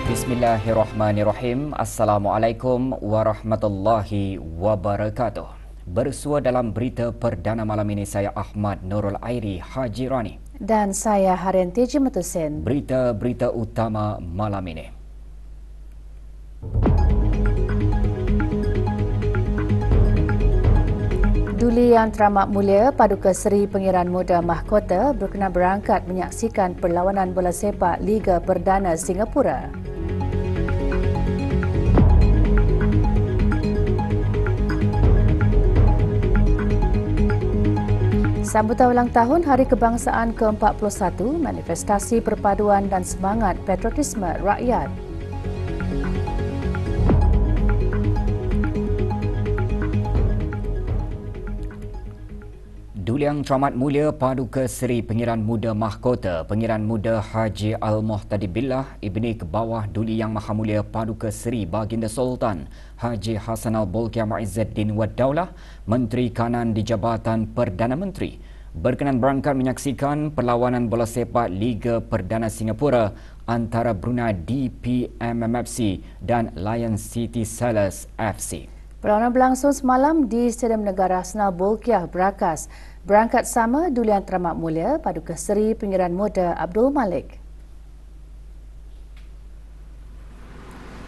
Bismillahirrahmanirrahim. Assalamualaikum warahmatullahi wabarakatuh. Bersua dalam berita perdana malam ini, saya Ahmad Nurul Airi Haji Rani. Dan saya Harian Teji Metusin. Berita-berita utama malam ini. Duli Yang Teramat Mulia Paduka Seri Pengiran Muda Mahkota berkenan berangkat menyaksikan perlawanan bola sepak Liga Perdana Singapura. Sambutan ulang tahun Hari Kebangsaan ke-41, manifestasi perpaduan dan semangat patriotisme rakyat. Duli Yang Teramat Mulia Paduka Seri Pengiran Muda Mahkota Pengiran Muda Haji Al-Muhtadi Billah Ibni Kebawah Duli Yang Maha Mulia Paduka Seri Baginda Sultan Haji Hassan Al-Bolkiah Muizzuddin Wad Daulah Menteri Kanan di Jabatan Perdana Menteri berkenan berangkat menyaksikan perlawanan bola sepak Liga Perdana Singapura antara Brunei DPMMFC dan Lion City Sailors FC. Perlawanan berlangsung semalam di Stadium Negara Hassan Al-Bolkiah Berakas. Berangkat sama Duli Yang Teramat Mulia Paduka Seri Pengiran Muda Abdul Malik.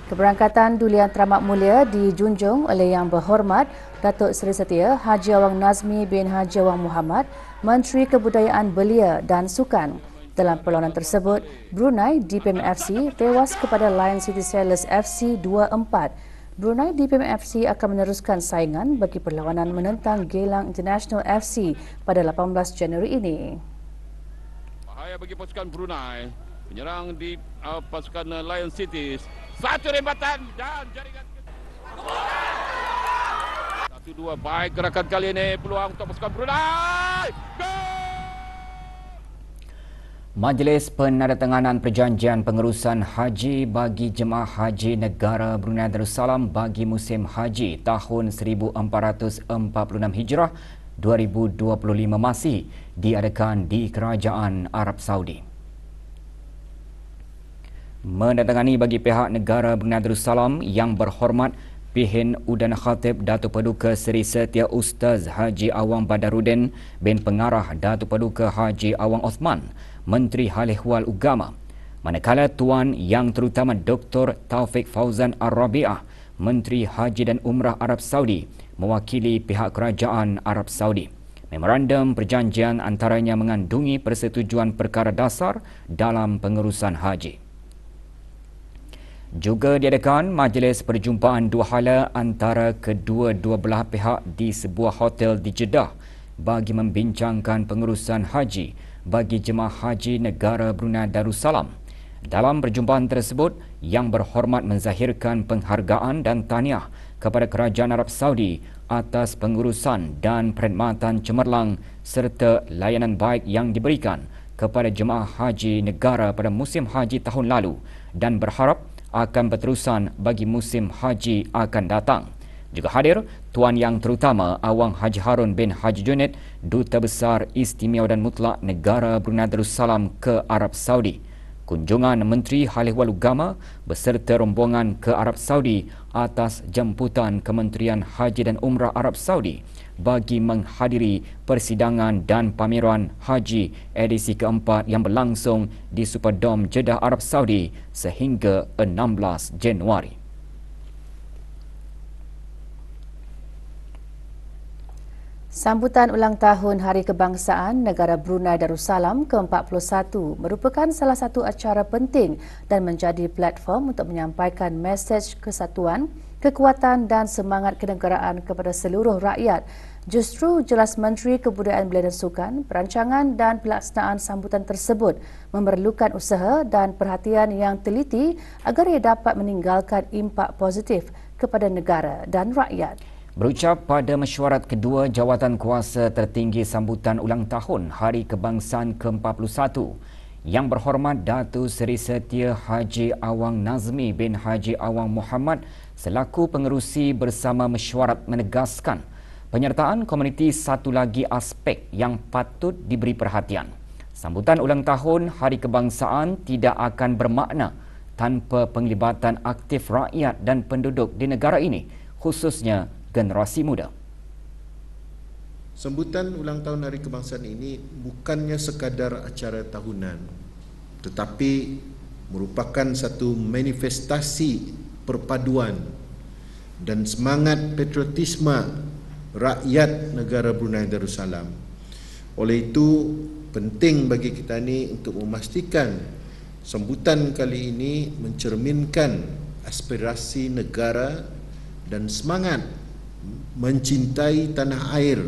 Keberangkatan Duli Yang Teramat Mulia dijunjung oleh Yang Berhormat Datuk Seri Setia Haji Awang Nazmi bin Haji Awang Muhammad, Menteri Kebudayaan Belia dan Sukan. Dalam perlawanan tersebut, Brunei DPMFC tewas kepada Lion City Sailors FC 2-4. Brunei DPMFC akan meneruskan saingan bagi perlawanan menentang Geylang International FC pada 18 Januari ini. Bahaya bagi pasukan Brunei menyerang di pasukan Lion City. Satu rembatan dan jaringan. 1-2, baik gerakan kali ini, peluang untuk pasukan Brunei. Majlis Penandatanganan Perjanjian Pengurusan Haji bagi Jemaah Haji Negara Brunei Darussalam bagi musim haji tahun 1446 Hijrah 2025 masih diadakan di Kerajaan Arab Saudi. Menandatangani bagi pihak negara Brunei Darussalam Yang Berhormat Pihin Udan Khatib Datuk Paduka Seri Setia Ustaz Haji Awang Badaruddin bin Pengarah Datuk Paduka Haji Awang Osman, Menteri Hal Ehwal Agama, manakala Tuan Yang Terutama Dr. Taufik Fauzan Ar-Rabi'ah, Menteri Haji dan Umrah Arab Saudi, mewakili pihak Kerajaan Arab Saudi. Memorandum perjanjian antaranya mengandungi persetujuan perkara dasar dalam pengurusan haji. Juga diadakan majlis perjumpaan dua hala antara kedua-dua belah pihak di sebuah hotel di Jeddah bagi membincangkan pengurusan haji bagi jemaah haji negara Brunei Darussalam. Dalam perjumpaan tersebut, Yang Berhormat menzahirkan penghargaan dan tahniah kepada Kerajaan Arab Saudi atas pengurusan dan perkhidmatan cemerlang serta layanan baik yang diberikan kepada jemaah haji negara pada musim haji tahun lalu dan berharap akan berterusan bagi musim haji akan datang. Juga hadir Tuan Yang Terutama Awang Haji Harun bin Haji Junid, Duta Besar Istimewa dan Mutlak Negara Brunei Darussalam ke Arab Saudi. Kunjungan Menteri Hal Ehwal Agama beserta rombongan ke Arab Saudi atas jemputan Kementerian Haji dan Umrah Arab Saudi bagi menghadiri persidangan dan pameran haji edisi keempat yang berlangsung di Superdome Jeddah Arab Saudi sehingga 16 Januari. Sambutan ulang tahun Hari Kebangsaan Negara Brunei Darussalam ke-41 merupakan salah satu acara penting dan menjadi platform untuk menyampaikan mesej kesatuan, kekuatan dan semangat kenegaraan kepada seluruh rakyat. Justru jelas Menteri Kebudayaan Belia dan Sukan, perancangan dan pelaksanaan sambutan tersebut memerlukan usaha dan perhatian yang teliti agar ia dapat meninggalkan impak positif kepada negara dan rakyat. Berucap pada mesyuarat kedua jawatan kuasa tertinggi sambutan ulang tahun Hari Kebangsaan ke-41, Yang Berhormat Datuk Seri Setia Haji Awang Nazmi bin Haji Awang Muhammad selaku pengerusi bersama mesyuarat menegaskan penyertaan komuniti satu lagi aspek yang patut diberi perhatian. Sambutan ulang tahun Hari Kebangsaan tidak akan bermakna tanpa penglibatan aktif rakyat dan penduduk di negara ini, khususnya generasi muda. Sambutan ulang tahun Hari Kebangsaan ini bukannya sekadar acara tahunan, tetapi merupakan satu manifestasi perpaduan dan semangat patriotisme rakyat negara Brunei Darussalam. Oleh itu, penting bagi kita ini untuk memastikan sambutan kali ini mencerminkan aspirasi negara dan semangat mencintai tanah air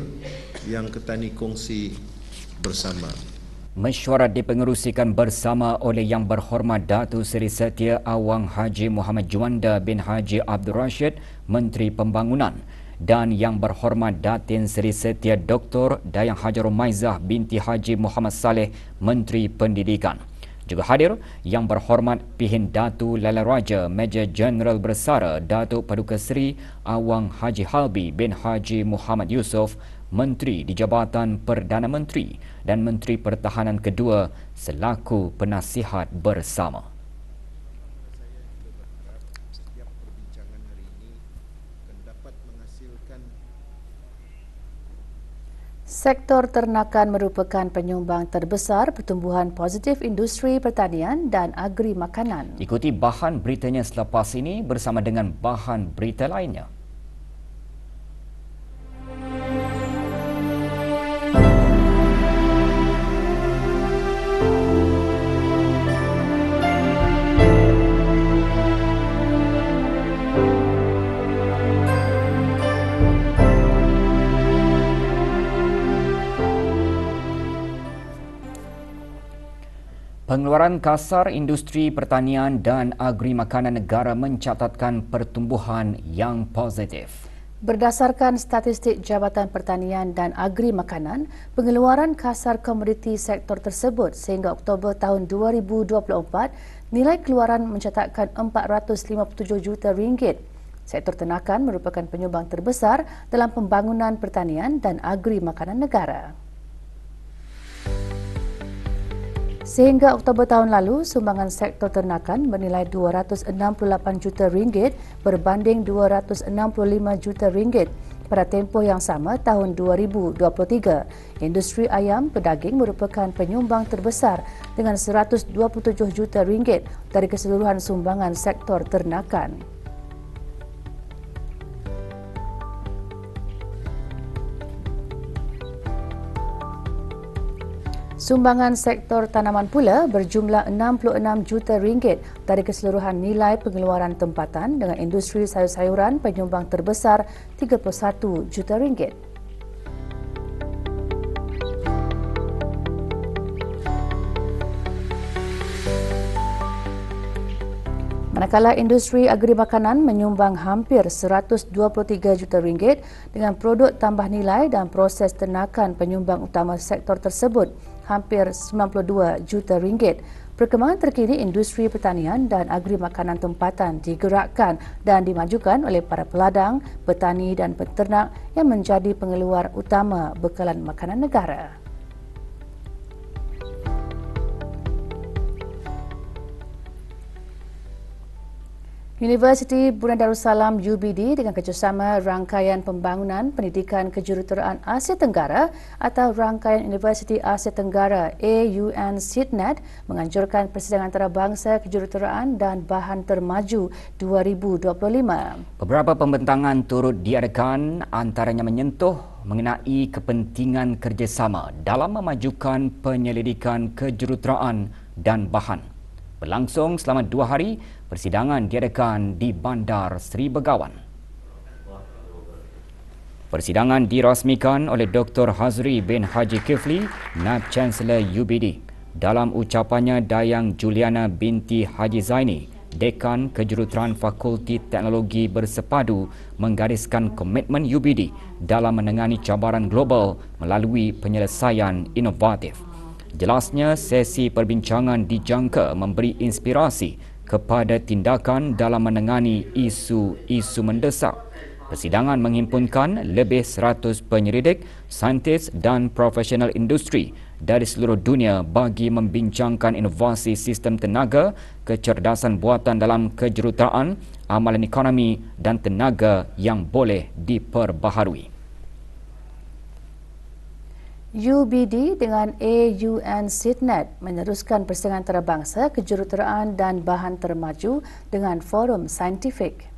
yang kita ni kongsi bersama. Mesyuarat dipengerusikan bersama oleh Yang Berhormat Datuk Seri Setia Awang Haji Muhammad Juanda bin Haji Abdul Rashid, Menteri Pembangunan, dan Yang Berhormat Datin Seri Setia Dr. Dayang Haji Rumaizah binti Haji Muhammad Saleh, Menteri Pendidikan. Juga hadir Yang Berhormat Pihin Datu Lala Raja Major Jeneral Bersara Datuk Paduka Seri Awang Haji Halbi bin Haji Muhammad Yusof, Menteri di Jabatan Perdana Menteri dan Menteri Pertahanan kedua selaku penasihat bersama. Sektor ternakan merupakan penyumbang terbesar pertumbuhan positif industri pertanian dan agri makanan. Ikuti bahan beritanya selepas ini bersama dengan bahan berita lainnya. Pengeluaran kasar industri pertanian dan agri makanan negara mencatatkan pertumbuhan yang positif. Berdasarkan statistik Jabatan Pertanian dan Agri Makanan, pengeluaran kasar komoditi sektor tersebut sehingga Oktober tahun 2024, nilai keluaran mencatatkan RM457 juta. Sektor ternakan merupakan penyumbang terbesar dalam pembangunan pertanian dan agri makanan negara. Sehingga Oktober tahun lalu, sumbangan sektor ternakan bernilai RM268 juta berbanding RM265 juta pada tempoh yang sama tahun 2023. Industri ayam pedaging merupakan penyumbang terbesar dengan RM127 juta dari keseluruhan sumbangan sektor ternakan. Sumbangan sektor tanaman pula berjumlah RM66 juta dari keseluruhan nilai pengeluaran tempatan dengan industri sayur-sayuran penyumbang terbesar RM31 juta. Manakala industri agri makanan menyumbang hampir RM123 juta dengan produk tambah nilai dan proses ternakan penyumbang utama sektor tersebut hampir RM92 juta. Perkembangan terkini industri pertanian dan agri makanan tempatan digerakkan dan dimajukan oleh para peladang, petani dan peternak yang menjadi pengeluar utama bekalan makanan negara. Universiti Brunei Darussalam UBD dengan kerjasama Rangkaian Pembangunan Pendidikan Kejuruteraan Asia Tenggara atau Rangkaian Universiti Asia Tenggara AUN SIDNET menganjurkan Persidangan Antarabangsa Kejuruteraan dan Bahan Termaju 2025. Beberapa pembentangan turut diadakan, antaranya menyentuh mengenai kepentingan kerjasama dalam memajukan penyelidikan kejuruteraan dan bahan. Berlangsung selama 2 hari, persidangan diadakan di Bandar Seri Begawan. Persidangan dirasmikan oleh Dr. Hazri bin Haji Kifli, Naib Chancellor UBD. Dalam ucapannya, Dayang Juliana binti Haji Zaini, Dekan Kejuruteraan Fakulti Teknologi Bersepadu, menggariskan komitmen UBD dalam menangani cabaran global melalui penyelesaian inovatif. Jelasnya, sesi perbincangan dijangka memberi inspirasi kepada tindakan dalam menangani isu-isu mendesak. Persidangan menghimpunkan lebih 100 penyelidik, saintis dan profesional industri dari seluruh dunia bagi membincangkan inovasi sistem tenaga, kecerdasan buatan dalam kejuruteraan, amalan ekonomi dan tenaga yang boleh diperbaharui. UBD dengan AUN Sydnet meneruskan persidangan antarabangsa kejuruteraan dan bahan termaju dengan forum saintifik.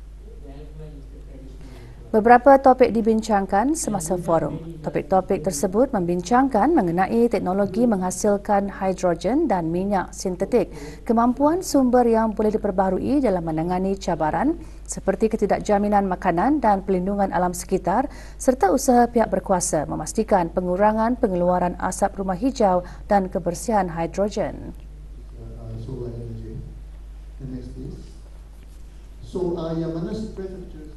Beberapa topik dibincangkan semasa forum. Topik-topik tersebut membincangkan mengenai teknologi menghasilkan hidrogen dan minyak sintetik, kemampuan sumber yang boleh diperbaharui dalam menangani cabaran seperti ketidakjaminan makanan dan pelindungan alam sekitar serta usaha pihak berkuasa memastikan pengurangan pengeluaran asap rumah hijau dan kebersihan hidrogen. Yang mana prefecture?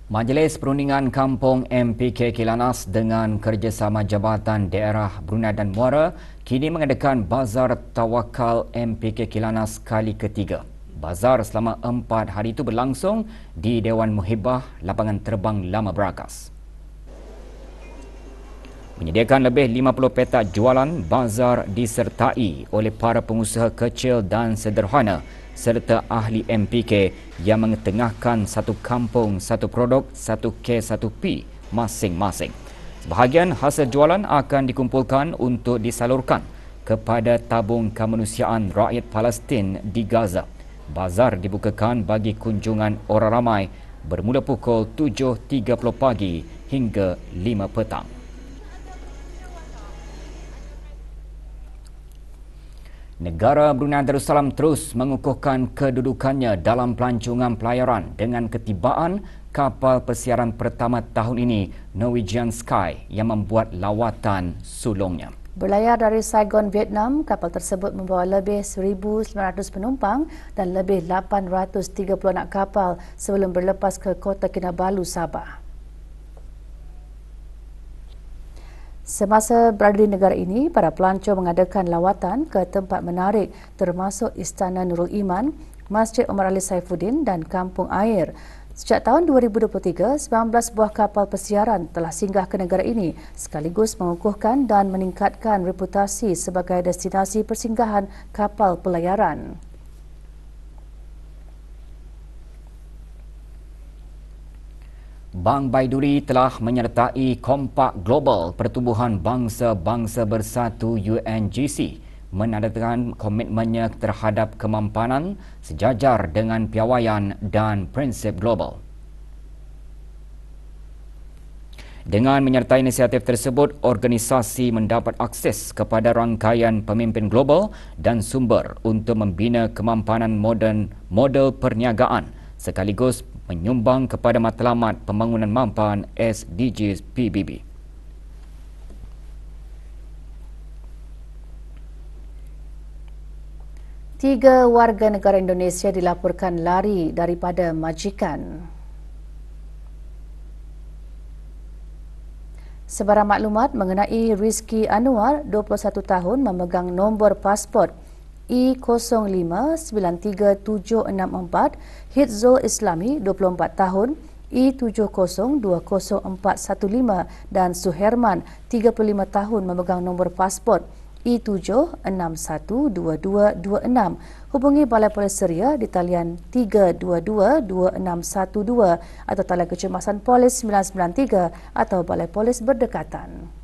Majlis Perundingan Kampung MPK Kilanas dengan kerjasama Jabatan Daerah Brunei dan Muara kini mengadakan Bazar Tawakal MPK Kilanas kali ketiga. Bazar selama 4 hari itu berlangsung di Dewan Muhibah Lapangan Terbang Lama Berakas. Menyediakan lebih 50 petak jualan, bazar disertai oleh para pengusaha kecil dan sederhana serta ahli MPK yang mengetengahkan satu kampung, satu produk, satu K, satu P masing-masing. Sebahagian hasil jualan akan dikumpulkan untuk disalurkan kepada tabung kemanusiaan rakyat Palestin di Gaza. Bazar dibukakan bagi kunjungan orang ramai bermula pukul 7.30 pagi hingga 5 petang. Negara Brunei Darussalam terus mengukuhkan kedudukannya dalam pelancongan pelayaran dengan ketibaan kapal persiaran pertama tahun ini, Norwegian Sky, yang membuat lawatan sulungnya. Berlayar dari Saigon, Vietnam, kapal tersebut membawa lebih 1,900 penumpang dan lebih 830 anak kapal sebelum berlepas ke Kota Kinabalu, Sabah. Semasa berada di negara ini, para pelancong mengadakan lawatan ke tempat menarik termasuk Istana Nurul Iman, Masjid Omar Ali Saifuddin dan Kampung Air. Sejak tahun 2023, 19 buah kapal persiaran telah singgah ke negara ini sekaligus mengukuhkan dan meningkatkan reputasi sebagai destinasi persinggahan kapal pelayaran. Bank Baiduri telah menyertai Kompak Global Pertumbuhan Bangsa-Bangsa Bersatu UNGC menandakan komitmennya terhadap kemampanan sejajar dengan piawaian dan prinsip global. Dengan menyertai inisiatif tersebut, organisasi mendapat akses kepada rangkaian pemimpin global dan sumber untuk membina kemampanan model perniagaan sekaligus menyumbang kepada matlamat pembangunan mampan SDGs PBB. Tiga warga negara Indonesia dilaporkan lari daripada majikan. Sebarang maklumat mengenai Rizky Anwar, 21 tahun, memegang nombor pasport E059374, Hitzul Islami, 24 tahun, E702415 dan Suherman, 35 tahun, memegang nombor pasport E7612226. Hubungi Balai Polis Seria di talian 3222612 atau talian kecemasan Polis 993 atau Balai Polis berdekatan.